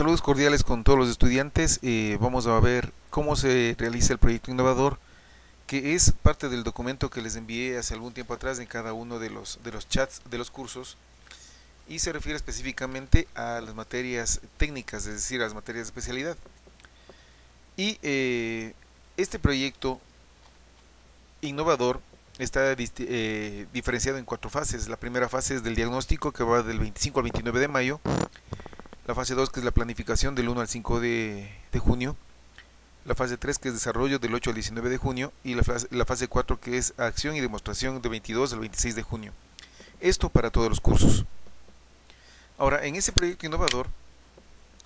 Saludos cordiales con todos los estudiantes. Vamos a ver cómo se realiza el proyecto innovador, que es parte del documento que les envié hace algún tiempo atrás en cada uno de los chats de los cursos, y se refiere específicamente a las materias técnicas, es decir, a las materias de especialidad. Y este proyecto innovador está diferenciado en 4 fases. La primera fase es del diagnóstico, que va del 25 al 29 de mayo. La fase 2, que es la planificación, del 1 al 5 de junio. La fase 3, que es desarrollo, del 8 al 19 de junio. Y la fase 4, que es acción y demostración, de 22 al 26 de junio. Esto para todos los cursos. Ahora, en ese proyecto innovador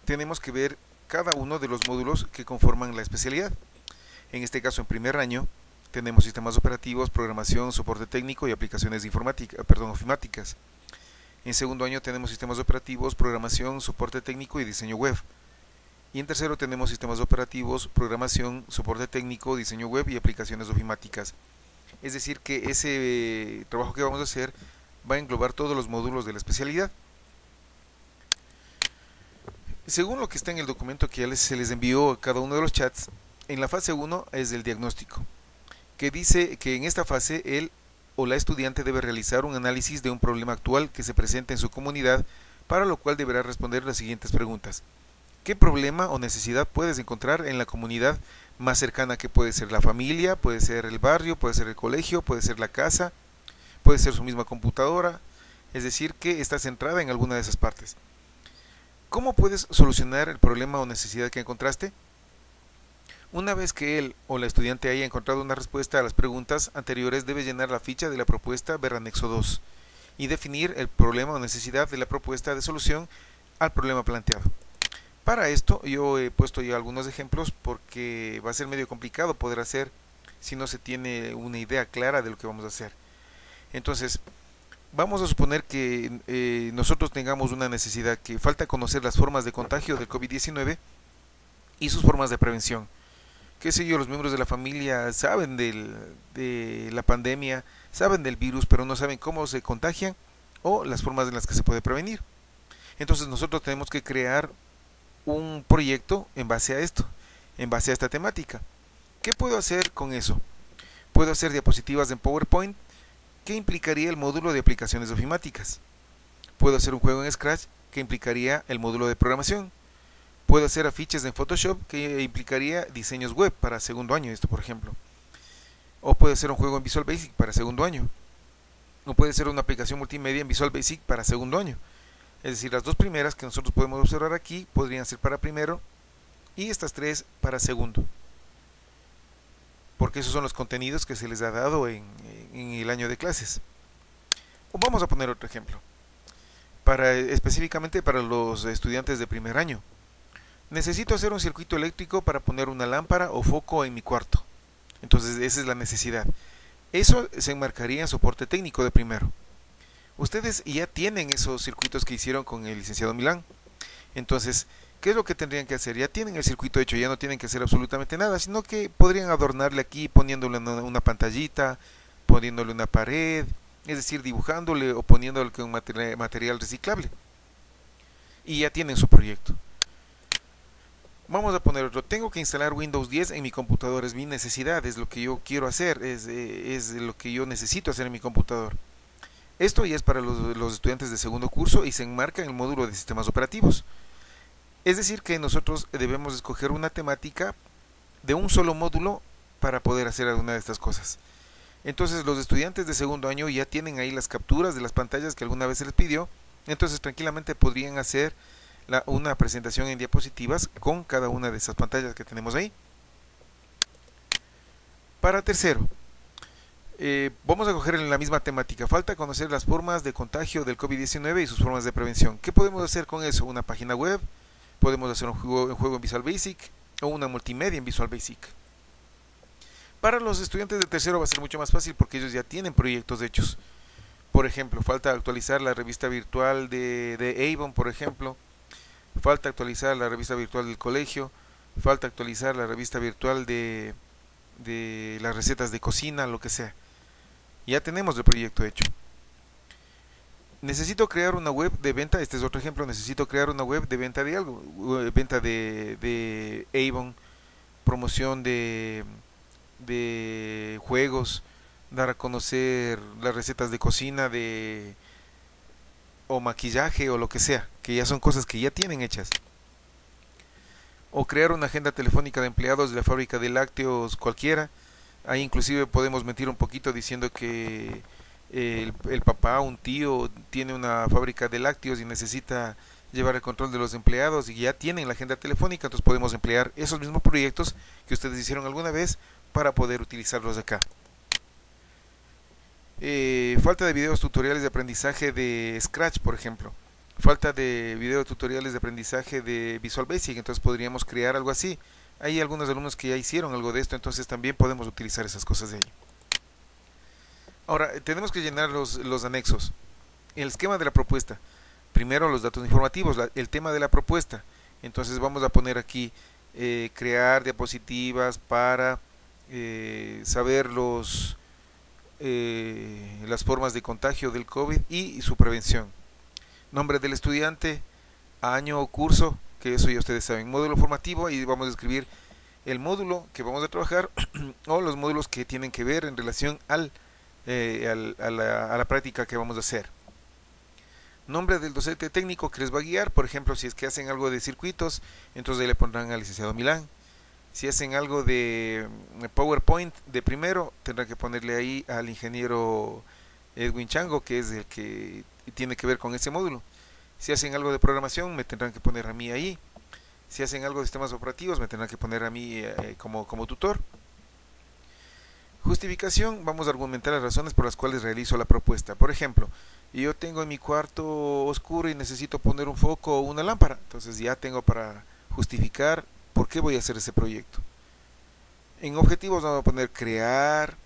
tenemos que ver cada uno de los módulos que conforman la especialidad. En este caso, en primer año, tenemos sistemas operativos, programación, soporte técnico y aplicaciones ofimáticas. En segundo año tenemos sistemas operativos, programación, soporte técnico y diseño web. Y en tercero tenemos sistemas operativos, programación, soporte técnico, diseño web y aplicaciones ofimáticas. Es decir, que ese trabajo que vamos a hacer va a englobar todos los módulos de la especialidad. Según lo que está en el documento que ya se les envió a cada uno de los chats, en la fase 1 es el diagnóstico, que dice que en esta fase él o la estudiante debe realizar un análisis de un problema actual que se presenta en su comunidad, para lo cual deberá responder las siguientes preguntas. ¿Qué problema o necesidad puedes encontrar en la comunidad más cercana, que puede ser la familia, puede ser el barrio, puede ser el colegio, puede ser la casa, puede ser su misma computadora? Es decir, que está centrada en alguna de esas partes. ¿Cómo puedes solucionar el problema o necesidad que encontraste? Una vez que él o la estudiante haya encontrado una respuesta a las preguntas anteriores, debe llenar la ficha de la propuesta, ver anexo 2, y definir el problema o necesidad de la propuesta de solución al problema planteado. Para esto yo he puesto ya algunos ejemplos, porque va a ser medio complicado poder hacer si no se tiene una idea clara de lo que vamos a hacer. Entonces, vamos a suponer que nosotros tengamos una necesidad, que falta conocer las formas de contagio del COVID-19 y sus formas de prevención. Qué sé yo, los miembros de la familia saben de la pandemia, saben del virus, pero no saben cómo se contagian o las formas en las que se puede prevenir. Entonces nosotros tenemos que crear un proyecto en base a esto, en base a esta temática. ¿Qué puedo hacer con eso? Puedo hacer diapositivas en PowerPoint, que implicaría el módulo de aplicaciones ofimáticas. Puedo hacer un juego en Scratch, que implicaría el módulo de programación. Puedo hacer afiches en Photoshop, que implicaría diseños web para segundo año, esto por ejemplo. O puede ser un juego en Visual Basic para segundo año. O puede ser una aplicación multimedia en Visual Basic para segundo año. Es decir, las dos primeras que nosotros podemos observar aquí podrían ser para primero, y estas 3 para segundo, porque esos son los contenidos que se les ha dado en el año de clases. O vamos a poner otro ejemplo, específicamente para los estudiantes de primer año. Necesito hacer un circuito eléctrico para poner una lámpara o foco en mi cuarto. Entonces esa es la necesidad. Eso se enmarcaría en soporte técnico de primero. Ustedes ya tienen esos circuitos que hicieron con el licenciado Milán. Entonces, ¿qué es lo que tendrían que hacer? Ya tienen el circuito hecho, ya no tienen que hacer absolutamente nada, sino que podrían adornarle aquí poniéndole una pantallita, poniéndole una pared, es decir, dibujándole o poniéndole con material reciclable. Y ya tienen su proyecto. Vamos a poner otro. Tengo que instalar Windows 10 en mi computador. Es mi necesidad, es lo que yo quiero hacer, es lo que yo necesito hacer en mi computador. Esto ya es para los estudiantes de segundo curso y se enmarca en el módulo de sistemas operativos. Es decir, que nosotros debemos escoger una temática de un solo módulo para poder hacer alguna de estas cosas. Entonces los estudiantes de segundo año ya tienen ahí las capturas de las pantallas que alguna vez se les pidió. Entonces tranquilamente podrían hacer una presentación en diapositivas con cada una de esas pantallas que tenemos ahí. Para tercero, vamos a coger en la misma temática. Falta conocer las formas de contagio del COVID-19 y sus formas de prevención. ¿Qué podemos hacer con eso? Una página web, podemos hacer un juego en Visual Basic o una multimedia en Visual Basic. Para los estudiantes de tercero va a ser mucho más fácil, porque ellos ya tienen proyectos hechos. Por ejemplo, falta actualizar la revista virtual de Avon, por ejemplo. Falta actualizar la revista virtual del colegio. Falta actualizar la revista virtual de las recetas de cocina, lo que sea. Ya tenemos el proyecto hecho. Necesito crear una web de venta, este es otro ejemplo, necesito crear una web de venta de algo, venta de Avon, promoción de juegos, dar a conocer las recetas de cocina o maquillaje o lo que sea, que ya son cosas que ya tienen hechas. O crear una agenda telefónica de empleados de la fábrica de lácteos cualquiera. Ahí inclusive podemos mentir un poquito diciendo que el papá, un tío, tiene una fábrica de lácteos y necesita llevar el control de los empleados y ya tienen la agenda telefónica, entonces podemos emplear esos mismos proyectos que ustedes hicieron alguna vez para poder utilizarlos acá. Falta de videos tutoriales de aprendizaje de Scratch, por ejemplo. Falta de video tutoriales de aprendizaje de Visual Basic, entonces podríamos crear algo así. Hay algunos alumnos que ya hicieron algo de esto, entonces también podemos utilizar esas cosas de ahí. Ahora, tenemos que llenar los anexos. El esquema de la propuesta. Primero los datos informativos, el tema de la propuesta. Entonces vamos a poner aquí crear diapositivas para saber las formas de contagio del COVID y su prevención. Nombre del estudiante, año o curso, que eso ya ustedes saben. Módulo formativo, y vamos a escribir el módulo que vamos a trabajar o los módulos que tienen que ver en relación a la práctica que vamos a hacer. Nombre del docente técnico que les va a guiar, por ejemplo, si es que hacen algo de circuitos, entonces ahí le pondrán al licenciado Milán. Si hacen algo de PowerPoint de primero, tendrán que ponerle ahí al ingeniero Edwin Chango, que es el que tiene que ver con ese módulo. Si hacen algo de programación, me tendrán que poner a mí ahí. Si hacen algo de sistemas operativos, me tendrán que poner a mí como tutor. Justificación, vamos a argumentar las razones por las cuales realizo la propuesta. Por ejemplo, yo tengo en mi cuarto oscuro y necesito poner un foco o una lámpara, entonces ya tengo para justificar por qué voy a hacer ese proyecto. En objetivos vamos a poner crear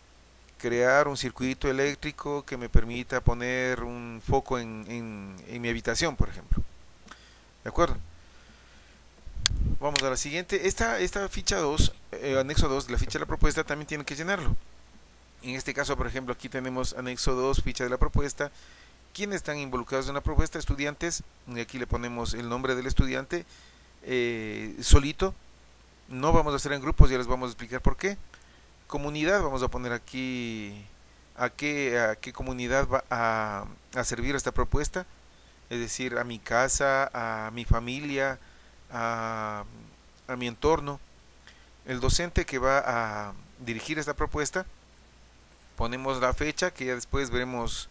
un circuito eléctrico que me permita poner un foco en mi habitación, por ejemplo. ¿De acuerdo? Vamos a la siguiente. Esta ficha 2, anexo 2 de la ficha de la propuesta, también tienen que llenarlo. En este caso, por ejemplo, aquí tenemos anexo 2, ficha de la propuesta. ¿Quiénes están involucrados en la propuesta? Estudiantes. Y aquí le ponemos el nombre del estudiante solito. No vamos a hacer en grupos, ya les vamos a explicar por qué. Comunidad, vamos a poner aquí a qué comunidad va a servir esta propuesta. Es decir, a mi casa, a mi familia, a mi entorno. El docente que va a dirigir esta propuesta, ponemos la fecha, que ya después veremos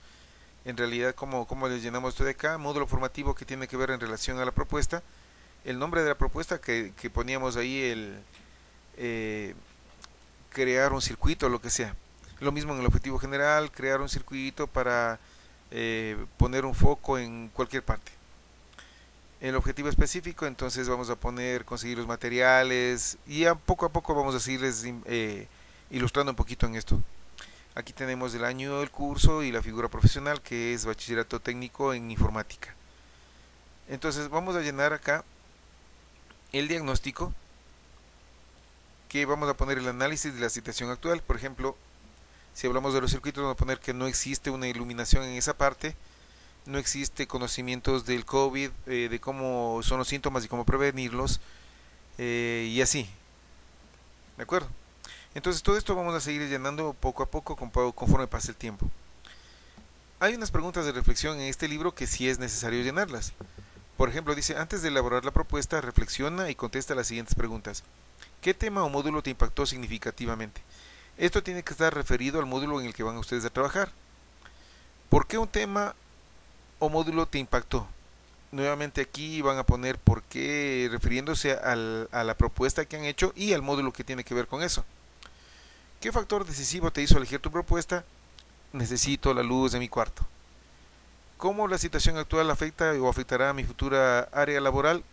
en realidad cómo les llenamos esto de acá. Módulo formativo que tiene que ver en relación a la propuesta. El nombre de la propuesta que poníamos ahí, crear un circuito o lo que sea. Lo mismo en el objetivo general, crear un circuito para poner un foco en cualquier parte. El objetivo específico, entonces vamos a poner conseguir los materiales y a poco vamos a seguirles ilustrando un poquito en esto. Aquí tenemos el año del curso y la figura profesional, que es bachillerato técnico en informática. Entonces vamos a llenar acá el diagnóstico, que vamos a poner el análisis de la situación actual. Por ejemplo, si hablamos de los circuitos, vamos a poner que no existe una iluminación en esa parte, no existe conocimientos del COVID, de cómo son los síntomas y cómo prevenirlos, y así. ¿De acuerdo? Entonces todo esto vamos a seguir llenando poco a poco conforme pase el tiempo. Hay unas preguntas de reflexión en este libro que sí es necesario llenarlas. Por ejemplo, dice, antes de elaborar la propuesta, reflexiona y contesta las siguientes preguntas. ¿Qué tema o módulo te impactó significativamente? Esto tiene que estar referido al módulo en el que van ustedes a trabajar. ¿Por qué un tema o módulo te impactó? Nuevamente aquí van a poner por qué, refiriéndose a la propuesta que han hecho y al módulo que tiene que ver con eso. ¿Qué factor decisivo te hizo elegir tu propuesta? Necesito la luz de mi cuarto. ¿Cómo la situación actual afecta o afectará a mi futura área laboral?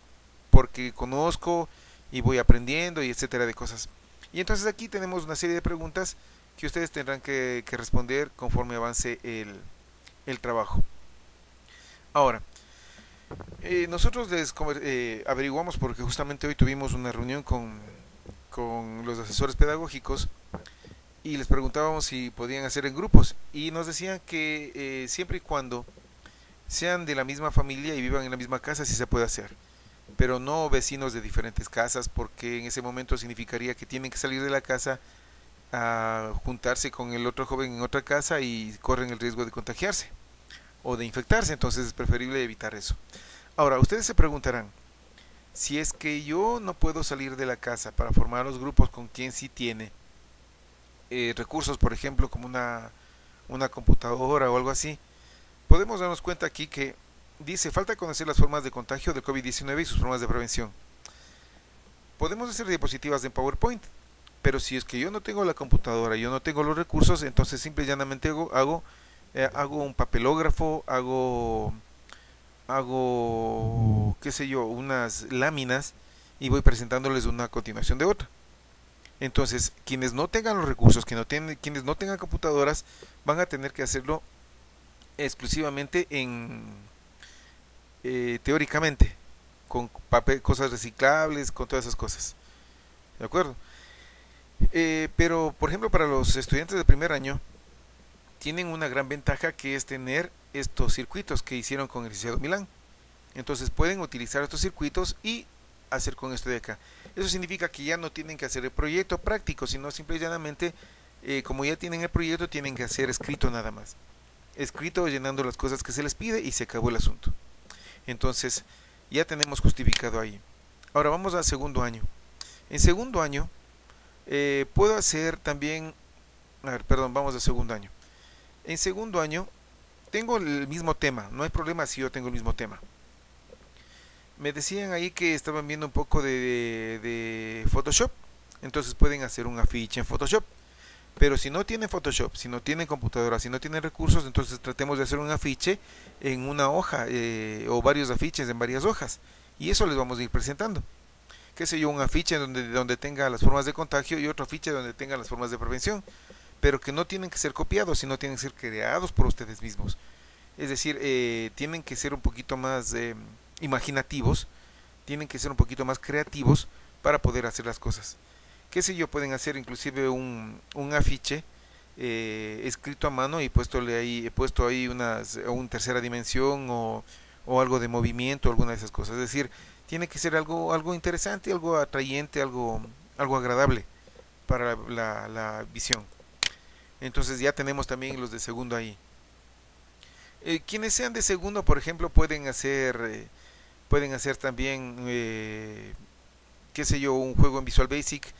Porque conozco y voy aprendiendo y etcétera de cosas. Y entonces aquí tenemos una serie de preguntas que ustedes tendrán que responder conforme avance el trabajo. Ahora, nosotros les averiguamos, porque justamente hoy tuvimos una reunión con los asesores pedagógicos y les preguntábamos si podían hacer en grupos, y nos decían que siempre y cuando sean de la misma familia y vivan en la misma casa, sí se puede hacer, pero no vecinos de diferentes casas, porque en ese momento significaría que tienen que salir de la casa a juntarse con el otro joven en otra casa y corren el riesgo de contagiarse o de infectarse. Entonces es preferible evitar eso. Ahora, ustedes se preguntarán, si es que yo no puedo salir de la casa para formar los grupos con quien sí tiene recursos, por ejemplo, como una computadora o algo así, podemos darnos cuenta aquí que dice, falta conocer las formas de contagio del COVID-19 y sus formas de prevención. Podemos hacer diapositivas en PowerPoint, pero si es que yo no tengo la computadora, yo no tengo los recursos, entonces simple y llanamente hago un papelógrafo, qué sé yo, unas láminas y voy presentándoles una a continuación de otra. Entonces, quienes no tengan los recursos, quienes no tengan computadoras, van a tener que hacerlo exclusivamente teóricamente, con papel, cosas reciclables, con todas esas cosas. ¿De acuerdo? Pero, por ejemplo, para los estudiantes de primer año, tienen una gran ventaja que es tener estos circuitos que hicieron con el licenciado Milán. Entonces pueden utilizar estos circuitos y hacer con esto de acá. Eso significa que ya no tienen que hacer el proyecto práctico, sino simple y llanamente, como ya tienen el proyecto, tienen que hacer escrito nada más. Escrito llenando las cosas que se les pide y se acabó el asunto. Entonces ya tenemos justificado ahí. Ahora vamos al segundo año. En segundo año puedo hacer también, vamos al segundo año. En segundo año tengo el mismo tema, no hay problema si yo tengo el mismo tema. Me decían ahí que estaban viendo un poco de Photoshop, entonces pueden hacer un afiche en Photoshop. Pero si no tienen Photoshop, si no tienen computadora, si no tienen recursos, entonces tratemos de hacer un afiche en una hoja o varios afiches en varias hojas. Y eso les vamos a ir presentando. Qué sé yo, un afiche donde tenga las formas de contagio y otro afiche donde tenga las formas de prevención. Pero que no tienen que ser copiados, sino tienen que ser creados por ustedes mismos. Es decir, tienen que ser un poquito más imaginativos, tienen que ser un poquito más creativos para poder hacer las cosas. Qué sé yo, pueden hacer inclusive un afiche escrito a mano y he puesto ahí una tercera dimensión o algo de movimiento, alguna de esas cosas. Es decir, tiene que ser algo interesante, algo atrayente, algo agradable para la visión. Entonces ya tenemos también los de segundo ahí. Quienes sean de segundo, por ejemplo, pueden hacer también, qué sé yo, un juego en Visual Basic,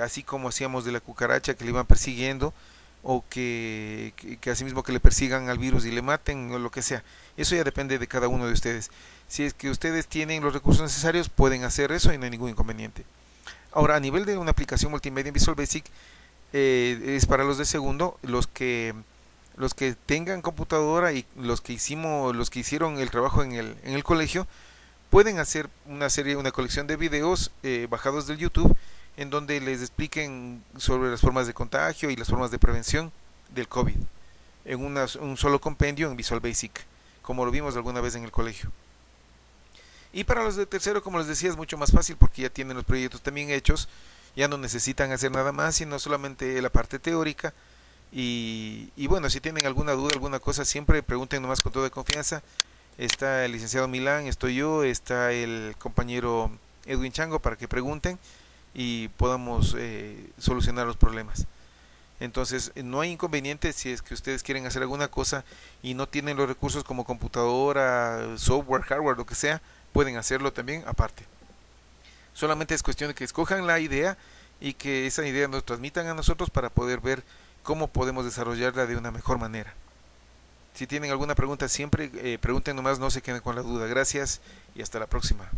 así como hacíamos de la cucaracha que le iban persiguiendo, o que así mismo que le persigan al virus y le maten, o lo que sea. Eso ya depende de cada uno de ustedes. Si es que ustedes tienen los recursos necesarios, pueden hacer eso y no hay ningún inconveniente. Ahora, a nivel de una aplicación multimedia en Visual Basic, es para los de segundo, los que tengan computadora y los que hicieron el trabajo en el colegio, pueden hacer una colección de videos bajados del YouTube en donde les expliquen sobre las formas de contagio y las formas de prevención del COVID en un solo compendio en Visual Basic, como lo vimos alguna vez en el colegio. Y para los de tercero, como les decía, es mucho más fácil porque ya tienen los proyectos también hechos, ya no necesitan hacer nada más, sino solamente la parte teórica. Y bueno, si tienen alguna duda, alguna cosa, siempre pregunten nomás con toda confianza. Está el licenciado Milán, estoy yo, está el compañero Edwin Chango para que pregunten y podamos solucionar los problemas. Entonces no hay inconveniente si es que ustedes quieren hacer alguna cosa y no tienen los recursos como computadora, software, hardware, lo que sea, pueden hacerlo también aparte. Solamente es cuestión de que escojan la idea y que esa idea nos transmitan a nosotros para poder ver cómo podemos desarrollarla de una mejor manera. Si tienen alguna pregunta, siempre pregunten nomás, no se queden con la duda. Gracias y hasta la próxima.